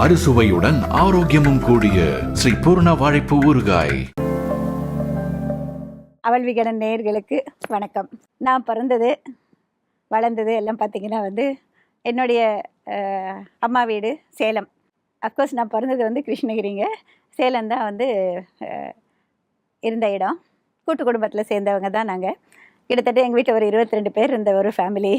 அறுசுவையுடன் ஆரோக்கியமும் கூடிய ஸ்ரீ பூர்ண வாழைப்பூ ஊறுகாய். அவல் விகடன் நேயர்களுக்கு வணக்கம். நான் பிறந்தது வளர்ந்தது எல்லாம் பார்த்திங்கன்னா என்னுடைய அம்மா வீடு சேலம். அஃப்கோர்ஸ் நான் பிறந்தது கிருஷ்ணகிரிங்க. சேலம் தான் இருந்த இடம். கூட்டு குடும்பத்தில் சேர்ந்தவங்க தான் நாங்கள். கிட்டத்தட்ட எங்கள் வீட்டில் ஒரு 22 பேர் இருந்த ஒரு ஃபேமிலி.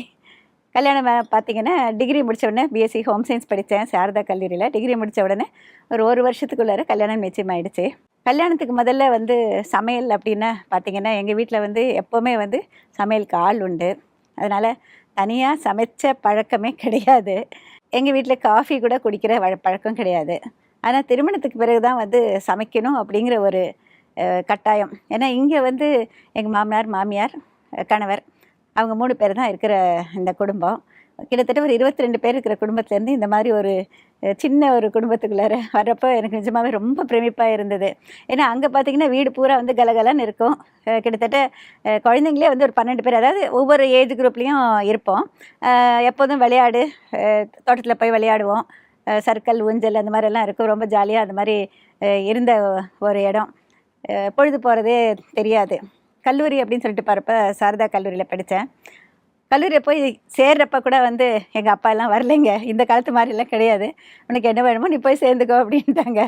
கல்யாணம் பார்த்திங்கன்னா டிகிரி முடித்த உடனே பிஎஸ்சி ஹோம் சயின்ஸ் படித்தேன் சாரதா கல்லூரியில். டிகிரி முடித்த உடனே ஒரு வருஷத்துக்குள்ளார கல்யாணம் நிச்சயமாயிடுச்சு. கல்யாணத்துக்கு முதல்ல சமையல் அப்படின்னா பார்த்திங்கன்னா எங்கள் வீட்டில் எப்போவுமே சமையலுக்கு ஆள் உண்டு. அதனால் தனியாக சமைச்ச பழக்கமே கிடையாது. எங்கள் வீட்டில் காஃபி கூட குடிக்கிற பழக்கம் கிடையாது. ஆனால் திருமணத்துக்கு பிறகு தான் சமைக்கணும் அப்படிங்கிற ஒரு கட்டாயம். ஏன்னா இங்கே எங்கள் மாமனார் மாமியார் கணவர் அவங்க 3 பேர் தான் இருக்கிற இந்த குடும்பம். கிட்டத்தட்ட ஒரு 22 பேர் இருக்கிற குடும்பத்துலேருந்து இந்த மாதிரி ஒரு சின்ன ஒரு குடும்பத்துக்குள்ளார வர்றப்போ எனக்கு நிஜமாகவே ரொம்ப பிரமிப்பாக இருந்தது. ஏன்னா அங்கே பார்த்திங்கன்னா வீடு பூரா கலகலன்னு இருக்கும். கிட்டத்தட்ட குழந்தைங்களே ஒரு 12 பேர், அதாவது ஒவ்வொரு ஏஜ் குரூப்லேயும் இருப்போம். எப்போதும் விளையாடு, தோட்டத்தில் போய் விளையாடுவோம், சர்க்கல் ஊஞ்சல் அந்த மாதிரிலாம் இருக்கும். ரொம்ப ஜாலியாக அந்த மாதிரி இருந்த ஒரு இடம். பொழுது போகிறதே தெரியாது. கல்லூரி அப்படின்னு சொல்லிட்டு பாருப்ப சாரதா கல்லூரியில் படித்தேன். கல்லூரியில் போய் சேர்றப்ப கூட எங்கள் அப்பா எல்லாம் வரலைங்க. இந்த காலத்து மாதிரிலாம் கிடையாது. உனக்கு என்ன வேணுமோ நீ போய் சேர்ந்துக்கோ அப்படின்ட்டாங்க.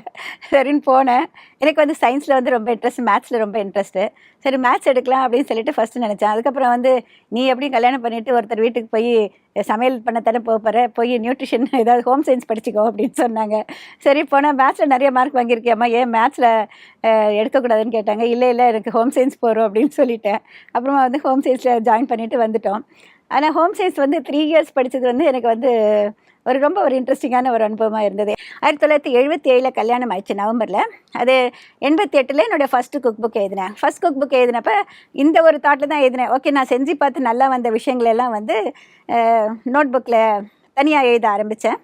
சரின்னு போனேன். எனக்கு சயின்ஸில் ரொம்ப இன்ட்ரெஸ்ட், மேத்ஸில் ரொம்ப இன்ட்ரெஸ்ட்டு. சரி மேத்ஸ் எடுக்கலாம் அப்படின்னு சொல்லிட்டு ஃபஸ்ட்டு நினச்சேன். அதுக்கப்புறம் நீ எப்படி கல்யாணம் பண்ணிவிட்டு ஒருத்தர் வீட்டுக்கு போய் சமையல் பண்ணத்தானே போகிற, போய் நியூட்ரிஷன் ஏதாவது ஹோம் சயின்ஸ் படிச்சுக்கோ அப்படின்னு சொன்னாங்க. சரி போனால் மேத்ஸில் நிறைய மார்க் வாங்கியிருக்கியாம்மா, ஏன் மேத்ஸில் எடுக்கக்கூடாதுன்னு கேட்டாங்க. இல்லை எனக்கு ஹோம் சயின்ஸ் போகிறோம் அப்படின்னு சொல்லிட்டேன். அப்புறமா ஹோம் சயின்ஸில் ஜாயின் பண்ணிவிட்டு வந்துட்டோம். ஆனால் ஹோம் சயின்ஸ் 3 இயர்ஸ் படித்தது எனக்கு ரொம்ப இன்ட்ரெஸ்டிங்கான ஒரு அனுபவமாக இருந்தது. 1977 கல்யாணம் ஆயிடுச்சு நவம்பரில். அது 88 என்னுடைய ஃபஸ்ட்டு குக் புக் எழுதினேன். ஃபஸ்ட் குக் புக் எழுதினப்போ இந்த ஒரு தாட்டில் தான் எழுதினேன். ஓகே, நான் செஞ்சு பார்த்து நல்லா வந்த விஷயங்களெல்லாம் நோட் புக்கில் தனியாக எழுத ஆரம்பித்தேன்.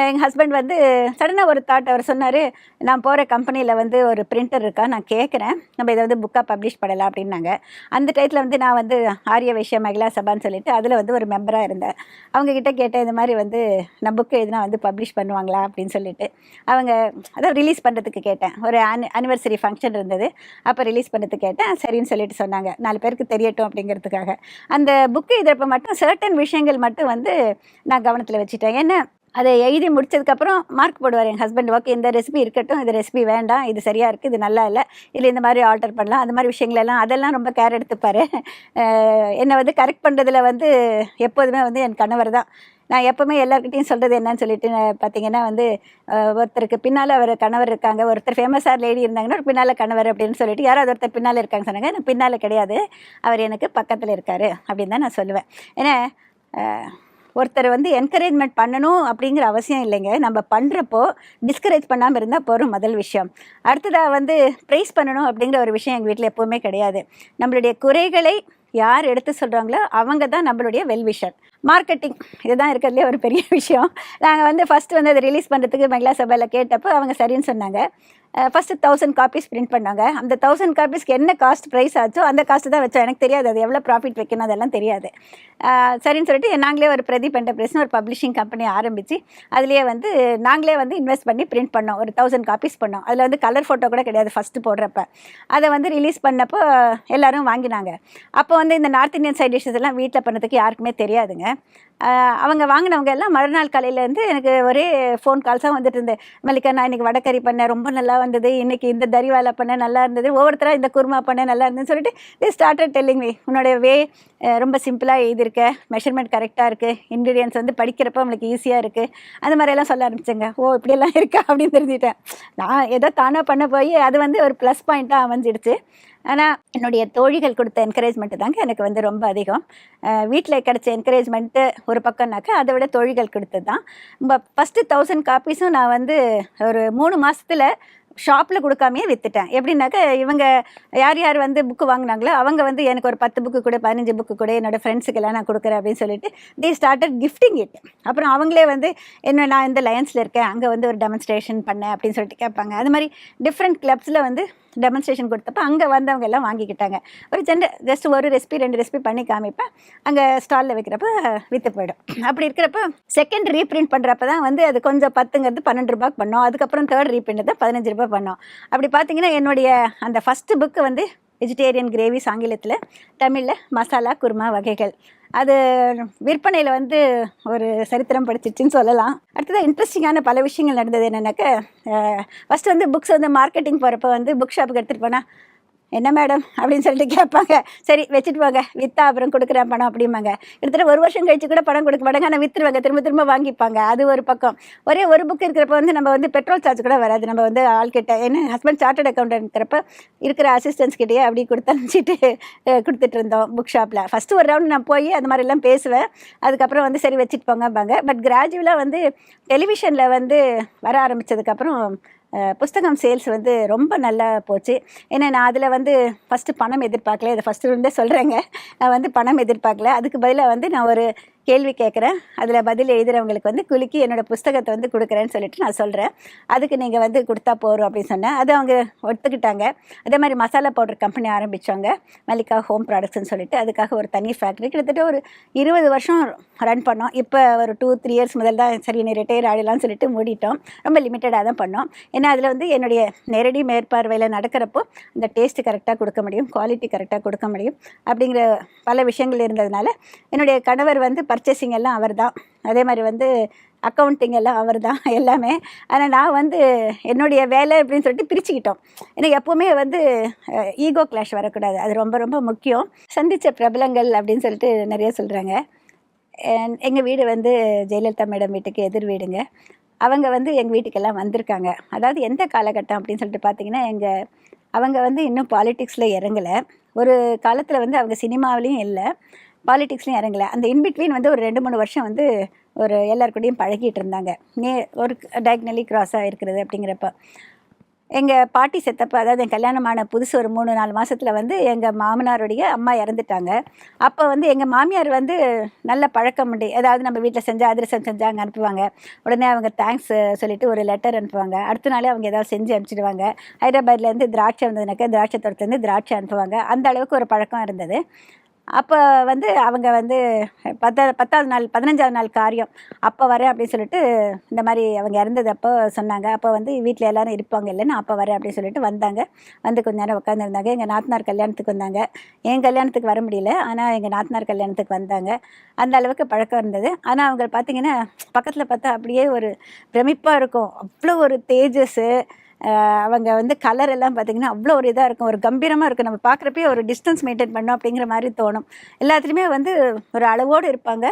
எங்கள் ஹஸ்பண்ட் சடனாக ஒரு தாட் அவர் சொன்னார், நான் போகிற கம்பெனியில் ஒரு பிரிண்டர் இருக்கா, நான் கேட்குறேன், நம்ம இதை புக்காக பப்ளிஷ் பண்ணலாம் அப்படின்னாங்க. அந்த டயத்தில் நான் ஆரிய வைஷ்ய மகிழா சபான்னு சொல்லிட்டு அதில் ஒரு மெம்பராக இருந்தேன். அவங்கக்கிட்ட கேட்டேன், இந்த மாதிரி நான் புக்கு எதுனா பப்ளிஷ் பண்ணுவாங்களா அப்படின்னு சொல்லிட்டு. அவங்க அதாவது ரிலீஸ் பண்ணுறதுக்கு கேட்டேன். ஒரு அனிவர்சரி ஃபங்க்ஷன் இருந்தது, அப்போ ரிலீஸ் பண்ணுறதுக்கு கேட்டேன். சரின்னு சொல்லிட்டு சொன்னாங்க, 4 பேருக்கு தெரியட்டும் அப்படிங்கிறதுக்காக. அந்த புக்கு இதில் மட்டும் சர்டன் விஷயங்கள் மட்டும் நான் கவனத்தில் வச்சுட்டேன். ஏன்னா அதை எழுதி முடிச்சதுக்கப்புறம் மார்க் போடுவார் எங்கள் ஹஸ்பண்ட். ஓகே, இந்த ரெசிபி இருக்கட்டும், இந்த ரெசிபி வேண்டாம், இது சரியாக இருக்குது, இது நல்லா இல்லை, இல்லை இந்த மாதிரி ஆல்டர் பண்ணலாம், அந்த மாதிரி விஷயங்களெல்லாம் அதெல்லாம் ரொம்ப கேர் எடுத்துப்பார். என்னை கரெக்ட் பண்ணுறதுல எப்போதுமே என் கணவர் தான். நான் எப்போவுமே எல்லாருக்கிட்டையும் சொல்கிறது என்னன்னு சொல்லிட்டு பார்த்தீங்கன்னா ஒருத்தருக்கு பின்னால் அவர் கணவர் இருக்காங்க, ஒருத்தர் ஃபேமஸாக லேடி இருந்தாங்கன்னா ஒரு பின்னால் கணவர் அப்படின்னு சொல்லிட்டு யாராவது ஒருத்தர் பின்னால் இருக்காங்க சொன்னாங்க. எனக்கு பின்னால் கிடையாது, அவர் எனக்கு பக்கத்தில் இருக்கார் அப்படின்னு தான் நான் சொல்லுவேன். ஏன்னா ஒருத்தர் என்கரேஜ்மெண்ட் பண்ணணும் அப்படிங்கிற அவசியம் இல்லைங்க. நம்ம பண்ணுறப்போ டிஸ்கரேஜ் பண்ணாமல் இருந்தால் போகிறோம் முதல் விஷயம். அடுத்ததாக ப்ரைஸ் பண்ணணும் அப்படிங்கிற ஒரு விஷயம் எங்கள் வீட்டில் எப்போவுமே கிடையாது. நம்மளுடைய குறைகளை யார் எடுத்து சொல்கிறாங்களோ அவங்க தான் நம்மளுடைய வெல்விஷர். மார்க்கெட்டிங் இதுதான் இருக்கிறதுலே ஒரு பெரிய விஷயம். நாங்கள் ஃபஸ்ட்டு அதை ரிலீஸ் பண்ணுறதுக்கு மகிழா சபையில் கேட்டப்போ அவங்க சரின்னு சொன்னாங்க. ஃபஸ்ட்டு 1000 காப்பீஸ் பிரிண்ட் பண்ணாங்க. அந்த 1000 காப்பீஸ்க்கு என்ன காஸ்ட் ப்ரைஸ் ஆச்சோ அந்த காஸ்ட்டு தான் வச்சோம். எனக்கு தெரியாது அது எவ்வளோ ப்ராஃபிட் வைக்கணும், அதெல்லாம் தெரியாது. சரின்னு சொல்லிட்டு நாங்களே ஒரு பிரதீப் என்டர்பிரைஸ்னு ஒரு பப்ளிஷிங் கம்பெனி ஆரம்பித்து அதுலேயே நாங்களே இன்வெஸ்ட் பண்ணி பிரிண்ட் பண்ணோம். ஒரு 1000 காப்பீஸ் பண்ணோம். அதில் கலர் ஃபோட்டோ கூட கிடையாது ஃபஸ்ட்டு போடுறப்ப. அதை ரிலீஸ் பண்ணப்போ எல்லோரும் வாங்கினாங்க. அப்போ இந்த நார்த் இந்தியன் சைட் டிஷ்ஷஸ் எல்லாம் வீட்டில் பண்ணதுக்கு யாருக்குமே தெரியாதுங்க. அவங்க வாங்கினவங்க எல்லாம் மறுநாள் காலையிலேருந்து எனக்கு ஒரே ஃபோன் கால்ஸாக வந்துட்டு இருந்தேன். மல்லிகா, நான் இன்றைக்கி வடக்கறி பண்ணேன், ரொம்ப நல்லா வந்தது, இன்றைக்கி இந்த தரிவாலை பண்ணேன் நல்லா இருந்தது, ஒவ்வொருத்தராக இந்த குருமா பண்ணேன் நல்லா இருந்ததுன்னு சொல்லிட்டு தே ஸ்டார்டட் டெல்லிங் மீ, உன்னோடைய வே ரொம்ப சிம்பிளாக எழுதியிருக்க, மெஷர்மெண்ட் கரெக்டாக இருக்குது, இன்க்ரீடியன்ஸ் படிக்கிறப்போ நம்மளுக்கு ஈஸியாக இருக்குது, அந்த மாதிரியெல்லாம் சொல்ல ஆரம்பிச்சேங்க. ஓ இப்படியெல்லாம் இருக்கா அப்படின்னு தெரிஞ்சுட்டேன். நான் ஏதோ தானாக பண்ண போய் அது ஒரு ப்ளஸ் பாயிண்ட்டாக அமைஞ்சிடுச்சு. ஆனால் என்னுடைய தோழிகள் கொடுத்த என்கரேஜ்மெண்ட்டு தாங்க எனக்கு ரொம்ப அதிகம். வீட்டில் கிடச்ச என்கரேஜ்மெண்ட்டு ஒரு பக்கம்னாக்கா அதை விட தோழிகள் கொடுத்தது தான். ஃபஸ்ட்டு 1000 காப்பீஸும் நான் ஒரு 3 மாதத்தில் ஷாப்பில் கொடுக்காமையே விற்றுட்டேன். எப்படின்னாக்கா இவங்க யார் யார் வந்து புக்கு வாங்கினாங்களோ அவங்க வந்து எனக்கு ஒரு 10 புக்கு கூட 15 புக்கு கூட என்னோடய ஃப்ரெண்ட்ஸுக்கெல்லாம் நான் கொடுக்குறேன் அப்படின்னு சொல்லிட்டு தே ஸ்டார்டட் கிஃப்டிங் இட். அப்புறம் அவங்களே வந்து என்ன நான் இந்த லயன்ஸில் இருக்கேன், அங்கே வந்து ஒரு டெமான்ஸ்ட்ரேஷன் பண்ணேன் அப்படின்னு சொல்லிட்டு கேட்பாங்க. அது மாதிரி டிஃப்ரெண்ட் கிளப்ஸில் வந்து டெமான்ஸ்ட்ரேஷன் கொடுத்தப்ப அங்கே வந்தவங்க எல்லாம் வாங்கிக்கிட்டாங்க. ஒரு ஜஸ்ட் ஒரு ரெசிபி 2 ரெசிபி பண்ணி காமிப்பேன், அங்கே ஸ்டாலில் வைக்கிறப்ப விற்று போயிடும். அப்படி இருக்கிறப்ப செகண்ட் ரீப்ரிண்ட் பண்ணுறப்ப தான் வந்து அது கொஞ்சம் 10ங்கிறது 12 ரூபாய்க்கு பண்ணோம். அதுக்கப்புறம் தேர்ட் ரீப்ரிண்ட் தான் 15 ரூபாய் பண்ணோம். அப்படி பார்த்தீங்கன்னா என்னுடைய அந்த ஃபஸ்ட்டு புக்கு வந்து வெஜிடேரியன் கிரேவிஸ் ஆங்கிலத்தில், தமிழில் மசாலா குருமா வகைகள். அது விற்பனையில் வந்து ஒரு சரித்திரம் படிச்சிச்சுன்னு சொல்லலாம். அடுத்தது இன்ட்ரெஸ்டிங்கான பல விஷயங்கள் நடந்தது. என்னென்னாக்கா ஃபஸ்ட்டு வந்து புக்ஸ் வந்து மார்க்கெட்டிங் போகிறப்ப வந்து புக் ஷாப்புக்கு எடுத்துகிட்டு போனால் என்ன மேடம் அப்படின்னு சொல்லிட்டு கேட்பாங்க. சரி வச்சுட்டு போங்க, விற்றா அப்புறம் கொடுக்குறேன் பணம் அப்படிம்பாங்க. கிட்டத்தட்ட 1 வருஷம் கழிச்சு கூட பணம் கொடுக்க மாட்டாங்க, ஆனால் விற்றுருவாங்க, திரும்ப திரும்ப வாங்கிப்பாங்க. அது ஒரு பக்கம். ஒரே ஒரு புக் இருக்கிறப்ப வந்து நம்ம வந்து பெட்ரோல் சார்ஜ் கூட வராது. நம்ம வந்து ஆள்கிட்ட என்ன ஹஸ்பண்ட் சார்ட்டர்ட் அக்கௌண்டன்ட் இருக்கிறப்ப இருக்கிற அசிஸ்டன்ஸ் கிட்டேயே அப்படி கொடுத்து அனுப்பிச்சிட்டு கொடுத்துட்டு இருந்தோம் புக் ஷாப்பில். ஃபஸ்ட்டு ஒரு ரவுண்ட் நான் போய் அது மாதிரிலாம் பேசுவேன். அதுக்கப்புறம் வந்து சரி வச்சுட்டு போங்கப்பாங்க. பட் கிராஜுவலாக வந்து டெலிவிஷனில் வந்து வர ஆரம்பித்ததுக்கப்புறம் புஸ்தகம் சேல்ஸ் வந்து ரொம்ப நல்லா போச்சு. ஏன்னா நான் அதில் வந்து ஃபஸ்ட்டு பணம் எதிர்பார்க்கல. இதை ஃபஸ்ட்டு இருந்தே சொல்கிறேங்க. நான் வந்து பணம் எதிர்பார்க்கல. அதுக்கு பதிலாக வந்து நான் ஒரு கேள்வி கேட்குறேன், அதில் பதில் எழுதுகிறவங்களுக்கு வந்து குலுக்கி என்னோடய புஸ்தகத்தை வந்து கொடுக்குறேன்னு சொல்லிட்டு நான் சொல்கிறேன். அதுக்கு நீங்கள் வந்து கொடுத்தா போகிறோம் அப்படின்னு சொன்னேன். அது அவங்க ஒத்துக்கிட்டாங்க. அதே மாதிரி மசாலா பவுடர் கம்பெனி ஆரம்பித்தாங்க, மல்லிகா ஹோம் ப்ராடக்ட்ஸ்னு சொல்லிட்டு. அதுக்காக ஒரு தனி ஃபேக்ட்ரி கிட்டத்தட்ட ஒரு 20 வருஷம் ரன் பண்ணோம். இப்போ ஒரு 2-3 இயர்ஸ் முதல் தான் சரி நீ ரிட்டையர் ஆகிடலாம்னு சொல்லிட்டு மூடிட்டோம். ரொம்ப லிமிட்டடாக தான் பண்ணோம். ஏன்னா அதில் வந்து என்னுடைய நேரடி மேற்பார்வையில் நடக்கிறப்போ இந்த டேஸ்ட்டு கரெக்டாக கொடுக்க முடியும், குவாலிட்டி கரெக்டாக கொடுக்க முடியும் அப்படிங்கிற பல விஷயங்கள் இருந்ததுனால என்னுடைய கணவர் வந்து பர்ச்சேசிங் எல்லாம் அவர் தான், அதே மாதிரி வந்து அக்கௌண்டிங் எல்லாம் அவர் தான் எல்லாமே. ஆனால் நான் வந்து என்னுடைய வேலை அப்படின்னு சொல்லிட்டு பிரிச்சுக்கிட்டோம். ஏன்னா எப்போவுமே வந்து ஈகோ கிளாஷ் வரக்கூடாது, அது ரொம்ப ரொம்ப முக்கியம். சந்தித்த பிரபலங்கள் அப்படின்னு சொல்லிட்டு நிறைய சொல்கிறாங்க. எங்கள் வீடு வந்து ஜெயலலிதா மேடம் வீட்டுக்கு எதிர் வீடுங்க. அவங்க வந்து எங்கள் வீட்டுக்கெல்லாம் வந்திருக்காங்க. அதாவது எந்த காலகட்டம் அப்படின்னு சொல்லிட்டு பார்த்தீங்கன்னா அவங்க வந்து இன்னும் பாலிட்டிக்ஸில் இறங்கலை. ஒரு காலத்தில் வந்து அவங்க சினிமாவிலையும் இல்லை, பாலிட்டிக்ஸ்லையும் இறங்கலை. அந்த இன்பிட்வீன் வந்து ஒரு 2-3 வருஷம் வந்து ஒரு எல்லாருக்கூடையும் பழகிட்டு இருந்தாங்க. ஒரு டயக்னலி க்ராஸாக இருக்கிறது அப்படிங்கிறப்ப எங்கள் பாட்டி செத்தப்போ, அதாவது என் கல்யாணமான புதுசு ஒரு 3-4 மாதத்தில் வந்து எங்கள் மாமனாருடைய அம்மா இறந்துட்டாங்க. அப்போ வந்து எங்கள் மாமியார் வந்து நல்ல பழக்கம் உண்டு. அதாவது நம்ம வீட்டில் செஞ்சால் அதிரசம் செஞ்சால் அங்கே அனுப்புவாங்க. உடனே அவங்க தேங்க்ஸ் சொல்லிவிட்டு ஒரு லெட்டர் அனுப்புவாங்க. அடுத்த நாளே அவங்க ஏதாவது செஞ்சு அனுப்பிச்சிடுவாங்க. ஹைதராபாத்லேருந்து திராட்சை வந்ததுனாக்கா திராட்சை தோட்டத்துலேருந்து திராட்சை அனுப்புவாங்க. அந்த அளவுக்கு ஒரு பழக்கம் இருந்தது. அப்போ வந்து அவங்க வந்து 10வது நாள் 15வது நாள் காரியம் அப்போ வரேன் அப்படின்னு சொல்லிட்டு இந்த மாதிரி அவங்க இறந்தது அப்போ சொன்னாங்க. அப்போ வந்து வீட்டில் எல்லோரும் இருப்பாங்க இல்லைன்னு அப்போ வரேன் அப்படின்னு சொல்லிட்டு வந்தாங்க. வந்து கொஞ்ச நேரம் உட்காந்துருந்தாங்க. எங்கள் நாத்தனார் கல்யாணத்துக்கு வந்தாங்க. என் கல்யாணத்துக்கு வர முடியல, ஆனால் எங்கள் நாத்தனார் கல்யாணத்துக்கு வந்தாங்க. அந்த அளவுக்கு பழக்கம் இருந்தது. ஆனால் அவங்க பார்த்திங்கன்னா பக்கத்தில் பார்த்தா அப்படியே ஒரு பிரமிப்பாக இருக்கும். அவ்வளோ ஒரு தேஜஸ்ஸு. அவங்க வந்து கலர் எல்லாம் பார்த்திங்கன்னா அவ்வளோ ஒரு இதாக இருக்கும், ஒரு கம்பீரமாக இருக்கும். நம்ம பார்க்குறப்பே ஒரு டிஸ்டன்ஸ் மெயின்டைன் பண்ணோம் அப்படிங்கிற மாதிரி தோணும். எல்லாத்துலேயுமே வந்து ஒரு அளவோடு இருப்பாங்க.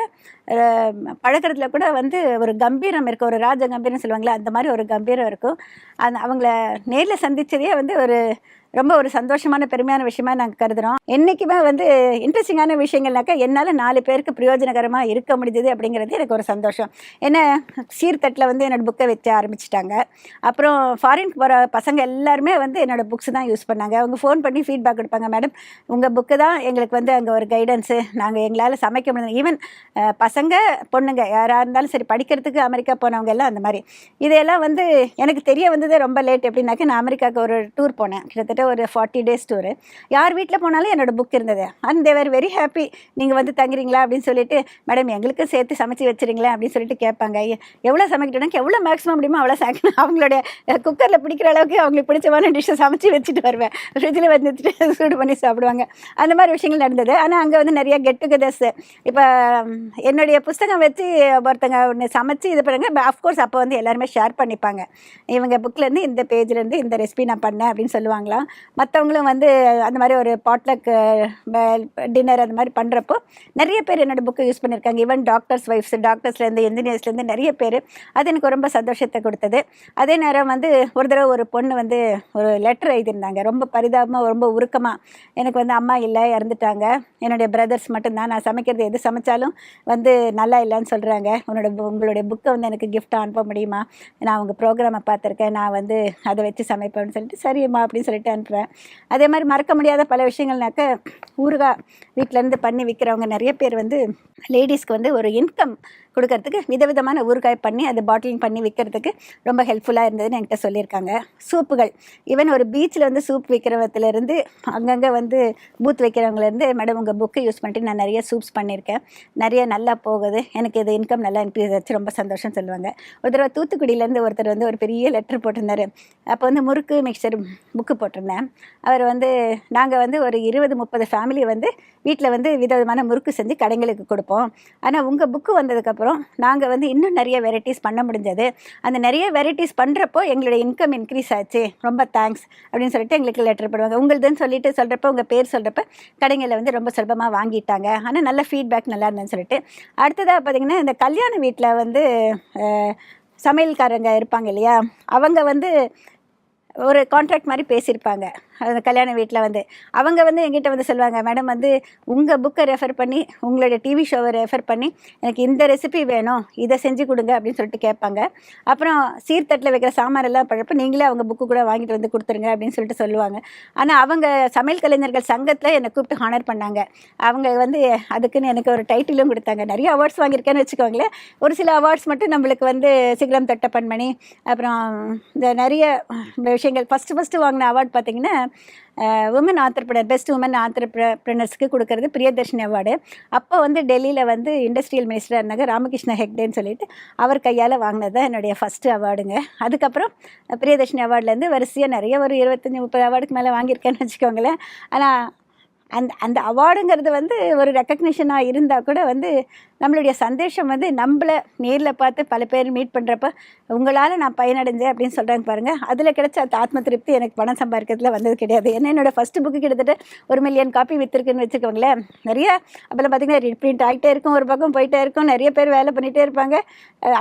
பழக்கிறதுல கூட வந்து ஒரு கம்பீரம் இருக்கும், ஒரு ராஜ கம்பீரம் சொல்லுவாங்களே அந்த மாதிரி ஒரு கம்பீரம் இருக்கும். அவங்கள நேரில் சந்தித்ததே வந்து ரொம்ப ஒரு சந்தோஷமான பெருமையான விஷயமா நாங்கள் கருதுகிறோம். என்றைக்குமே வந்து இன்ட்ரெஸ்டிங்கான விஷயங்கள்னாக்கா என்னால் 4 பேருக்கு பிரயோஜனகரமாக இருக்க முடிஞ்சது அப்படிங்கிறது எனக்கு ஒரு சந்தோஷம். ஏன்னா சீர்தட்டில் வந்து என்னோடய புக்கை வச்ச ஆரம்பிச்சிட்டாங்க. அப்புறம் ஃபாரின் போகிற பசங்க எல்லாருமே வந்து என்னோடய புக்ஸ் தான் யூஸ் பண்ணாங்க. அவங்க ஃபோன் பண்ணி ஃபீட்பேக் கொடுப்பாங்க, மேடம் உங்கள் புக்கு தான் எங்களுக்கு வந்து அங்கே ஒரு கைடன்ஸு, நாங்கள் எங்களால் சமைக்க முடியாது. ஈவன் பசங்க பொண்ணுங்க யாராக இருந்தாலும் சரி, படிக்கிறதுக்கு அமெரிக்கா போனவங்க எல்லாம் அந்த மாதிரி. இதையெல்லாம் வந்து எனக்கு தெரிய வந்ததே ரொம்ப லேட். எப்படின்னாக்கா நான் அமெரிக்காவுக்கு ஒரு டூர் போனேன், கிட்டத்தட்ட ஒரு 40 days டூரு. யார் வீட்டில் போனாலும் என்னோடய புக் இருந்தது. And they were very happy. நீங்கள் வந்து தங்குறீங்களா அப்படின்னு சொல்லிட்டு, மேடம் எங்களுக்கும் சேர்த்து சமைச்சு வச்சுருங்களா அப்படின்னு சொல்லிட்டு கேட்பாங்க. எவ்வளோ சமைக்கணும்னா எவ்வளோ மேக்ஸிமம் முடியுமோ அவ்வளோ சமைக்கணும். அவங்களுடைய குக்கரில் பிடிக்கிற அளவுக்கு அவங்களுக்கு பிடிச்சமான டிஷ்ஷை சமைச்சு வச்சுட்டு வருவேன். ஃப்ரிட்ஜில் வந்துட்டு சூடு பண்ணி சாப்பிடுவாங்க. அந்த மாதிரி விஷயங்கள் நடந்தது. ஆனால் அங்கே வந்து நிறைய கெட் டுகெதர்ஸ். இப்போ என்னுடைய புஸ்தகம் வச்சு ஒருத்தங்க ஒன்று சமைச்சு இது பண்ணுங்க. அஃப்கோர்ஸ் அப்போ வந்து எல்லாருமே ஷேர் பண்ணிப்பாங்க. இவங்க புக்கிலேருந்து இந்த பேஜ்லேருந்து இந்த ரெசிபி நான் பண்ணேன் அப்படின்னு சொல்லுவாங்களாம். மற்றவங்களும் வந்து அந்த மாதிரி ஒரு பாட்லக் டின்னர் அந்த மாதிரி பண்ணுறப்போ நிறைய பேர் என்னோடய புக்கை யூஸ் பண்ணியிருக்காங்க. ஈவன் டாக்டர்ஸ் ஒய்ஃப்ஸ், டாக்டர்ஸ்லேருந்து இன்ஜினியர்ஸ்லேருந்து நிறைய பேர். அது எனக்கு ரொம்ப சந்தோஷத்தை கொடுத்தது. அதே நேரம் வந்து ஒரு தடவை ஒரு பொண்ணு வந்து ஒரு லெட்டர் எழுதியிருந்தாங்க, ரொம்ப பரிதாபமாக, ரொம்ப உருக்கமாக. எனக்கு வந்து அம்மா இல்லை, இறந்துட்டாங்க, என்னுடைய பிரதர்ஸ் மட்டும்தான், நான் சமைக்கிறது எது சமைச்சாலும் வந்து நல்லா இல்லைன்னு சொல்கிறாங்க, உங்களுடைய புக்கை வந்து எனக்கு கிஃப்டாக அனுப்ப முடியுமா, நான் உங்கள் ப்ரோக்ராமை பார்த்துருக்கேன், நான் வந்து அதை வச்சு சமைப்பேன்னு சொல்லிட்டு சரிம்மா அப்படின்னு சொல்லிட்டு அனுப்புவேன். அதே மாதிரி மறக்க முடியாத பல விஷயங்கள்னாக்க ஊறுகாய் வீட்டிலேருந்து பண்ணி விற்கிறவங்க நிறைய பேர் வந்து லேடிஸ்க்கு வந்து ஒரு இன்கம் கொடுக்கறதுக்கு விதவிதமான ஊறுகாய் பண்ணி அதை பாட்டிலிங் பண்ணி விற்கிறதுக்கு ரொம்ப ஹெல்ப்ஃபுல்லாக இருந்ததுன்னு என்கிட்ட சொல்லியிருக்காங்க. சூப்புகள், ஈவன் ஒரு பீச்சில் வந்து சூப் விற்கிறவத்துலேருந்து அங்கங்கே வந்து பூத் வைக்கிறவங்கலேருந்து, மேடம் உங்கள் புக்கை யூஸ் பண்ணிட்டு நான் நிறைய சூப்ஸ் பண்ணியிருக்கேன், நிறைய நல்லா போகுது, எனக்கு இது இன்கம் நல்லா இன்க்ரீஸ் ஆச்சு, ரொம்ப சந்தோஷம் சொல்லுவாங்க. ஒரு தடவை தூத்துக்குடியிலேருந்து ஒருத்தர் வந்து ஒரு பெரிய லெட்டர் போட்டிருந்தார். அப்போ வந்து முறுக்கு மிக்சர் புக்கு போட்டிருந்தேன். அவர் வந்து நாங்கள் வந்து ஒரு 20-30 ஃபேமிலி வந்து வீட்டில் வந்து விதவிதமான முறுக்கு செஞ்சு கடைங்களுக்கு கொடுப்போம். ஆனால் உங்கள் புக்கு வந்ததுக்கப்புறம் நாங்கள் வந்து இன்னும் நிறைய வெரைட்டிஸ் பண்ண முடிஞ்சது. அந்த நிறைய வெரைட்டிஸ் பண்ணுறப்போ எங்களுடைய இன்கம் இன்க்ரீஸ் ஆச்சு, ரொம்ப தேங்க்ஸ் அப்படின்னு சொல்லிட்டு எங்களுக்கு லெட்டர் போடுவாங்க. உங்களுதுன்னு சொல்லிட்டு சொல்கிறப்ப, உங்கள் பேர் சொல்கிறப்ப கடைங்களில் வந்து ரொம்ப சுலபமாக வாங்கிட்டாங்க, ஆனால் நல்ல ஃபீட்பேக் நல்லா இருந்ததுன்னு சொல்லிட்டு. அடுத்ததாக பார்த்திங்கன்னா, இந்த கல்யாண வீட்டில் வந்து சமையல்காரங்க இருப்பாங்க இல்லையா, அவங்க வந்து ஒரு கான்ட்ராக்ட் மாதிரி பேசியிருப்பாங்க. அந்த கல்யாண வீட்டில் வந்து அவங்க வந்து எங்கிட்ட வந்து சொல்லுவாங்க, மேடம் வந்து உங்கள் புக்கை ரெஃபர் பண்ணி, உங்களுடைய டிவி ஷோவை ரெஃபர் பண்ணி எனக்கு இந்த ரெசிபி வேணும், இதை செஞ்சு கொடுங்க அப்படின்னு சொல்லிட்டு கேட்பாங்க. அப்புறம் சீர்தட்டில் வைக்கிற சாமானெல்லாம் பழப்போ நீங்களே அவங்க புக்கு கூட வாங்கிட்டு வந்து கொடுத்துருங்க அப்படின்னு சொல்லிட்டு சொல்லுவாங்க. ஆனால் அவங்க சமையல் கலைஞர்கள் சங்கத்தில் என்னை கூப்பிட்டு ஹானர் பண்ணாங்க. அவங்க வந்து அதுக்குன்னு எனக்கு ஒரு டைட்டிலும் கொடுத்தாங்க. நிறைய அவார்ட்ஸ் வாங்கியிருக்கேன்னு வச்சுக்கோங்களேன். ஒரு சில அவார்ட்ஸ் மட்டும் நம்மளுக்கு வந்து சிகரம் தொட்ட பெண்மணி, அப்புறம் இந்த நிறைய விஷயங்கள். ஃபஸ்ட்டு வாங்கின அவார்டு பார்த்திங்கன்னா உமன் ஆண்டர்பிரினர், பெஸ்ட் உமன் ஆண்டர்பிரினர்ஸ்க்கு கொடுக்கறது பிரியதர்ஷினி அவார்டு. அப்போ வந்து டெல்லியில் வந்து இண்டஸ்ட்ரியல் மினிஸ்டராக இருந்தாங்க ராமகிருஷ்ண ஹெக்டேன்னு சொல்லிட்டு, அவர் கையால் வாங்கினது தான் என்னுடைய ஃபஸ்ட்டு அவார்டுங்க. அதுக்கப்புறம் பிரியதர்ஷினி அவார்ட்லேருந்து வரிசையாக நிறைய ஒரு 25-30 அவார்டுக்கு மேலே வாங்கியிருக்கேன்னு வச்சுக்கோங்களேன். ஆனால் அந்த அவார்டுங்கிறது வந்து ஒரு ரெக்கக்னிஷனாக இருந்தால் கூட வந்து நம்மளுடைய சந்தோஷம் வந்து நம்மளை நேரில் பார்த்து பல பேர் மீட் பண்ணுறப்ப உங்களால் நான் பயனடைஞ்சேன் அப்படின்னு சொல்கிறாங்க பாருங்கள், அதில் கிடைச்ச அந்த ஆத்ம திருப்தி எனக்கு பணம் சம்பாதிக்கிறதுல வந்தது கிடையாது. ஏன்னா என்னோடய ஃபஸ்ட்டு புக்கு கிட்டத்தட்ட 1 மில்லியன் காப்பி விற்றுருக்குன்னு வச்சுக்கோங்களேன். நிறைய அப்போல்லாம் பார்த்திங்கன்னா ரீப்ரிண்ட் ஆகிட்டே இருக்கும், ஒரு பக்கம் போயிட்டே இருக்கும், நிறைய பேர் வேலை பண்ணிகிட்டே இருப்பாங்க,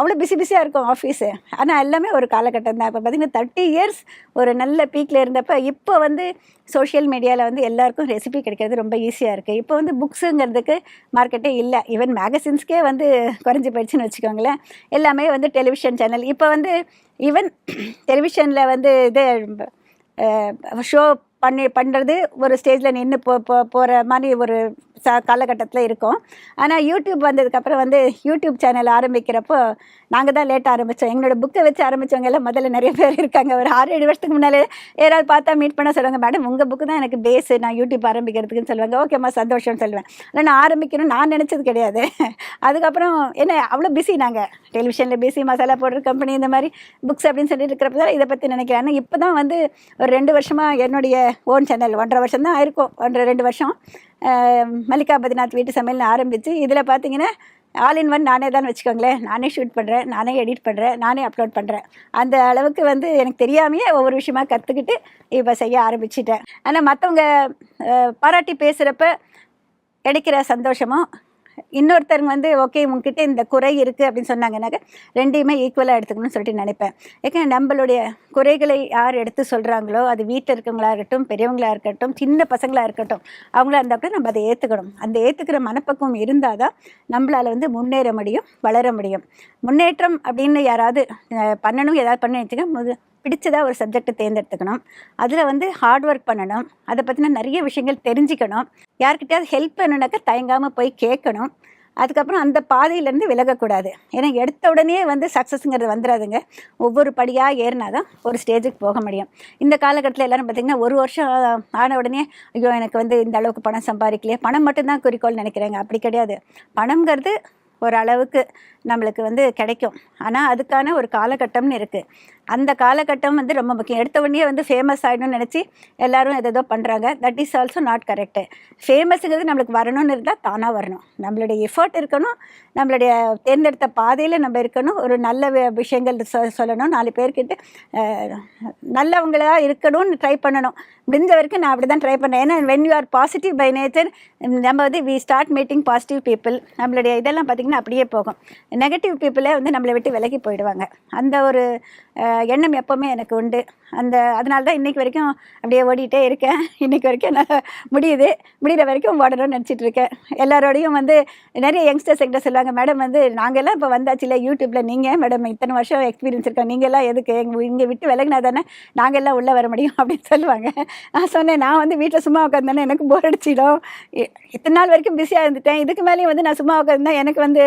அவ்வளோ பிஸியாக இருக்கும் ஆஃபீஸு. ஆனால் எல்லாமே ஒரு காலகட்டம் தான். இப்போ பார்த்திங்கன்னா 30 இயர்ஸ் ஒரு நல்ல பீக்கில் இருந்தப்போ இப்போ வந்து சோஷியல் மீடியாவில் வந்து எல்லாருக்கும் ரெசிபி கிடைக்கிறது ரொம்ப ஈஸியாக இருக்குது. இப்போ வந்து புக்ஸுங்கிறதுக்கு மார்க்கெட்டே இல்லை. ஈவன் மேகசின்ஸ்க்கே வந்து குறைஞ்சி போயிடுச்சுன்னு வச்சுக்கோங்களேன். எல்லாமே வந்து டெலிவிஷன் சேனல். இப்போ வந்து ஈவன் டெலிவிஷனில் வந்து இது ஷோ பண்ணுறது ஒரு ஸ்டேஜில் நின்று போகிற மாதிரி ஒரு காலகட்டத்தில் இருக்கும். ஆனால் யூடியூப் வந்ததுக்கப்புறம் வந்து யூடியூப் சேனல் ஆரம்பிக்கிறப்போ நாங்கள் தான் லேட்டாக ஆரம்பித்தோம். எங்களோட புக்கை வச்சு ஆரம்பித்தவங்க எல்லாம் முதல்ல நிறைய பேர் இருக்காங்க. ஒரு 6-7 வருஷத்துக்கு முன்னாலே யாராவது பார்த்தா மீட் பண்ண சொல்லுவாங்க, மேடம் உங்கள் புக்கு தான் எனக்கு பேஸு, நான் யூடியூப் ஆரம்பிக்கிறதுக்குன்னு சொல்லுவாங்க. ஓகேம்மா சந்தோஷம்னு சொல்லுவேன். ஆனால் நான் ஆரம்பிக்கணும்னு நான் நினச்சது கிடையாது. அதுக்கப்புறம் என்ன அவ்வளோ பிஸி, நாங்கள் டெலிவிஷனில் பிஸி, மசாலா போடுற கம்பெனி, இந்த மாதிரி புக்ஸ் அப்படின்னு சொல்லிட்டு இருக்கிறப்ப தான் இதை பற்றி நினைக்கிறேன். ஆனால் இப்போ தான் வந்து ஒரு 2 வருஷமாக என்னுடைய ஓன் சேனல், 1.5 வருஷம் தான் ஆயிருக்கும், 1-2 வருஷம், மல்லிகா பதிநாத் வீட்டு சமையல்னு ஆரம்பித்து இதில் பார்த்தீங்கன்னா ஆல் இன் ஒன் நானே தான் வச்சுக்கோங்களேன். நானே ஷூட் பண்ணுறேன், நானே எடிட் பண்ணுறேன், நானே அப்லோட் பண்ணுறேன். அந்த அளவுக்கு வந்து எனக்கு தெரியாமையே ஒவ்வொரு விஷயமா கற்றுக்கிட்டு இப்போ செய்ய ஆரம்பிச்சிட்டேன். ஆனால் மற்றவங்க பாராட்டி பேசுகிறப்ப கிடைக்கிற சந்தோஷமும், இன்னொருத்தருங்க வந்து ஓகே உங்ககிட்ட இந்த குறை இருக்குது அப்படின்னு சொன்னாங்கன்னாக்க ரெண்டையுமே ஈக்குவலாக எடுத்துக்கணும்னு சொல்லிட்டு நினைப்பேன். ஏன்னா நம்மளுடைய குறைகளை யார் எடுத்து சொல்கிறாங்களோ, அது வீட்டில் இருக்கவங்களாக இருக்கட்டும், பெரியவங்களாக இருக்கட்டும், சின்ன பசங்களாக இருக்கட்டும், அவங்களா இருந்தால் கூட நம்ம அதை ஏற்றுக்கணும். அந்த ஏற்றுக்கிற மனப்பக்குவம் இருந்தால் தான் நம்மளால் வந்து முன்னேற முடியும், வளர முடியும். முன்னேற்றம் அப்படின்னு யாராவது பண்ணணும், ஏதாவது பண்ண வச்சுக்க பிடிச்சதாக ஒரு சப்ஜெக்டை தேர்ந்தெடுத்துக்கணும். அதில் வந்து ஹார்ட் ஒர்க் பண்ணணும். அதை பற்றின நிறைய விஷயங்கள் தெரிஞ்சுக்கணும். யார்கிட்டயாவது ஹெல்ப் பண்ணணுனாக்கா தயங்காமல் போய் கேட்கணும். அதுக்கப்புறம் அந்த பாதையிலேருந்து விலகக்கூடாது. ஏன்னா எடுத்த உடனே வந்து சக்ஸஸ்ங்கிறது வந்துடாதுங்க. ஒவ்வொரு படியாக ஏறினா தான் ஒரு ஸ்டேஜுக்கு போக முடியும். இந்த காலகட்டத்தில் எல்லோரும் பார்த்திங்கன்னா 1 வருஷம் ஆன உடனே ஐயோ எனக்கு வந்து இந்த அளவுக்கு பணம் சம்பாதிக்கலையே, பணம் மட்டும்தான் குறிக்கோள் நினைக்கிறாங்க. அப்படி கிடையாது. பணங்கிறது ஓரளவுக்கு நம்மளுக்கு வந்து கிடைக்கும். ஆனால் அதுக்கான ஒரு காலகட்டம்னு இருக்குது. அந்த காலகட்டம் வந்து ரொம்ப முக்கியம். எடுத்த உடனே வந்து ஃபேமஸ் ஆகிடணும்னு நினச்சி எல்லோரும் எதோ பண்ணுறாங்க. That is also not correct. ஃபேமஸுங்கிறது நம்மளுக்கு வரணும்னு இருந்தால் தானாக வரணும். நம்மளுடைய எஃபர்ட் இருக்கணும், நம்மளுடைய தேர்ந்தெடுத்த பாதையில் நம்ம இருக்கணும், ஒரு நல்ல விஷயங்கள் சொல்லணும், 4 பேர்கிட்ட நல்லவங்களாக இருக்கணும்னு ட்ரை பண்ணணும். முடிஞ்ச வரைக்கும் நான் அப்படி தான் ட்ரை பண்ணேன். ஏன்னா when you are positive by nature, நம்ம வந்து we start meeting positive people. நம்மளுடைய இதெல்லாம் பார்த்திங்கன்னா அப்படியே போகும். நெகட்டிவ் பீப்புளே வந்து நம்மளை விட்டு விலகி போயிடுவாங்க. அந்த ஒரு எண்ணம் எப்போவுமே எனக்கு உண்டு. அதனால தான் இன்றைக்கி வரைக்கும் அப்படியே ஓடிட்டே இருக்கேன். இன்றைக்கி வரைக்கும் நான் முடிகிற வரைக்கும் ஓடணும்னு நினச்சிட்டு இருக்கேன். எல்லாரோடையும் வந்து நிறைய யங்ஸ்டர்ஸ் என்கிட்ட சொல்லுவாங்க, மேடம் வந்து நாங்கள்லாம் இப்போ வந்தாச்சு இல்லை யூடியூப்பில், நீங்கள் மேடம் இத்தனை வருஷம் எக்ஸ்பீரியன்ஸ் இருக்கோம், நீங்கள்லாம் எதுக்கு இங்கே விட்டு விலகினா தானே நாங்கள்லாம் உள்ளே வர முடியும் அப்படின்னு சொல்லுவாங்க. நான் சொன்னேன், நான் வந்து வீட்டில் சும்மா உட்காந்தேன்னா எனக்கு போர் அடிச்சிடும். இத்தனை நாள் வரைக்கும் பிஸியாக இருந்துட்டேன். இதுக்கு மேலேயும் வந்து நான் சும்மா உட்காந்துருந்தா எனக்கு வந்து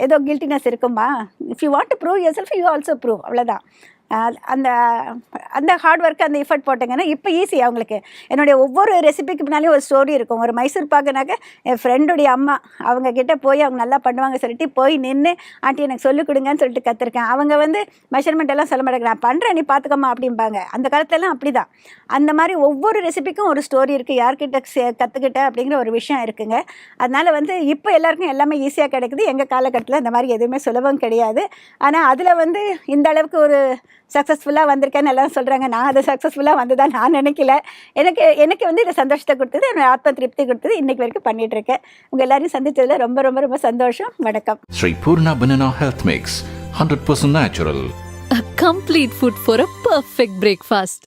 ஏதோ கில்ட்டினஸ் இருக்குமா. If you want to prove your self you also prove, அவ்வளோதான். அந்த அந்த ஹார்ட் ஒர்க்கு அந்த எஃபர்ட் போட்டங்கன்னா இப்போ ஈஸி அவங்களுக்கு. என்னுடைய ஒவ்வொரு ரெசிபிக்கு பின்னாலேயும் ஒரு ஸ்டோரி இருக்கும். ஒரு மைசூர் பாக்குனாக்க என் ஃப்ரெண்டுடைய அம்மா அவங்கக்கிட்ட போய் அவங்க நல்லா பண்ணுவாங்க சொல்லிட்டு போய் நின்று ஆண்டி எனக்கு சொல்லிக் கொடுங்கன்னு சொல்லிட்டு கற்றுருக்கேன். அவங்க வந்து மெஷர்மெண்ட் எல்லாம் சொல்ல மாட்டேங்க, நான் பண்ணுறேன் நீ பார்த்துக்கம்மா அப்படிம்பாங்க. அந்த காலத்துலலாம் அப்படி தான். அந்த மாதிரி ஒவ்வொரு ரெசிபிக்கும் ஒரு ஸ்டோரி இருக்குது, யார்கிட்ட கற்றுக்கிட்டேன் அப்படிங்கிற ஒரு விஷயம் இருக்குங்க. அதனால் வந்து இப்போ எல்லாருக்கும் எல்லாமே ஈஸியாக கிடைக்குது. எங்கள் காலகட்டத்தில் இந்த மாதிரி எதுவுமே சுலபம் கிடையாது. ஆனால் அதில் வந்து இந்த அளவுக்கு ஒரு சக்ஸஸ்ஃபுல்லாக வந்திருக்கேன்னு எல்லாம் சொல்கிறாங்க. நான் அதை சக்ஸஸ்ஃபுல்லாக வந்ததான் நான் நினைக்கல. எனக்கு வந்து இதை சந்தோஷத்தை கொடுத்தது, என்னோட ஆத்ம திருப்தி கொடுத்தது. இன்றைக்கி வரைக்கும் பண்ணிகிட்ருக்கேன். உங்கள் எல்லாரையும் சந்தித்ததில் ரொம்ப ரொம்ப ரொம்ப சந்தோஷம். வணக்கம். Sri Poorna banana health mix 100% natural. A complete food for a perfect breakfast.